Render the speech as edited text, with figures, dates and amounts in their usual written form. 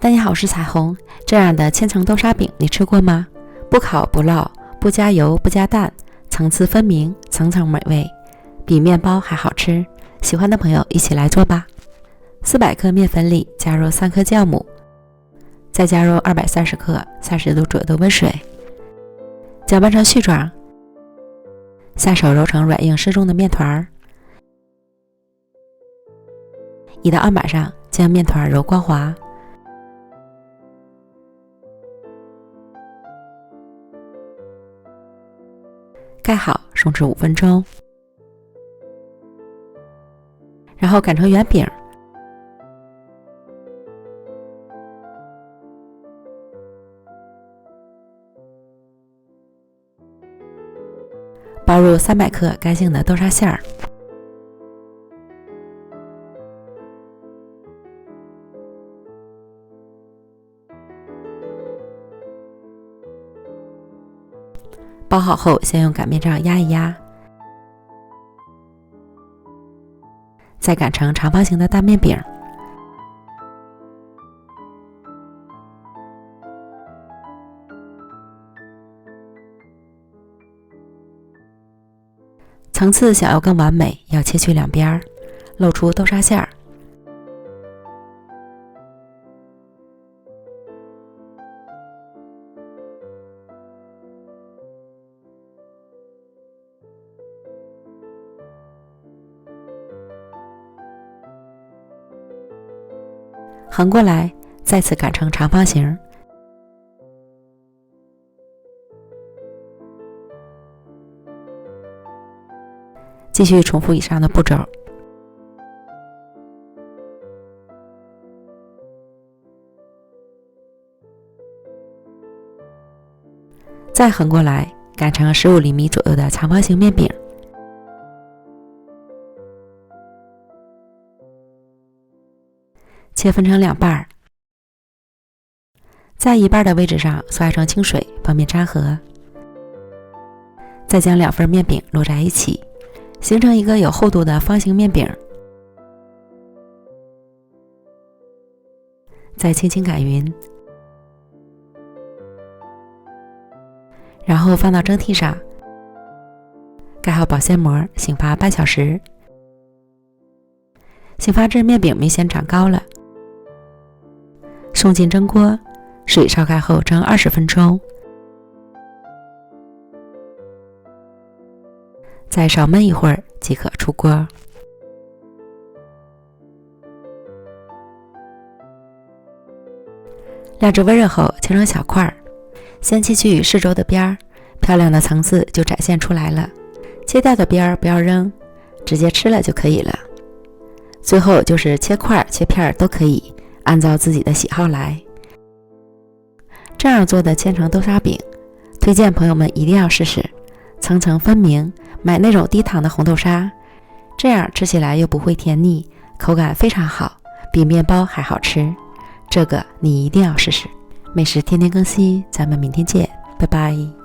大家好，我是彩虹。这样的千层豆沙饼你吃过吗？不烤不烙，不加油不加蛋，层次分明，层层美味，比面包还好吃。喜欢的朋友一起来做吧。400克面粉里加入3颗酵母，再加入230克30度左右的温水，搅拌成絮状，下手揉成软硬适中的面团。移到案板上，将面团揉光滑，盖好，松弛5分钟，然后擀成圆饼，包入300克干净的豆沙馅儿，包好后，先用擀面杖压一压，再擀成长方形的大面饼。层次想要更完美，要切去两边，露出豆沙馅儿。横过来，再次擀成长方形。继续重复以上的步骤。再横过来，擀成15厘米左右的长方形面饼。切分成2半，在一半的位置上刷成清水，方便粘合。再将2份面饼摞在一起，形成一个有厚度的方形面饼。再轻轻擀匀，然后放到蒸屉上，盖好保鲜膜，醒发半小时。醒发至面饼明显长高了，送进蒸锅，水烧开后蒸20分钟，再少焖一会儿即可出锅。晾至温热后切成小块，先切去适中的边儿，漂亮的层次就展现出来了。切掉的边儿不要扔，直接吃了就可以了。最后就是切块切片都可以，按照自己的喜好来。这样做的千层豆沙饼，推荐朋友们一定要试试，层层分明，买那种低糖的红豆沙，这样吃起来又不会甜腻，口感非常好，比面包还好吃。这个你一定要试试。美食天天更新，咱们明天见，拜拜。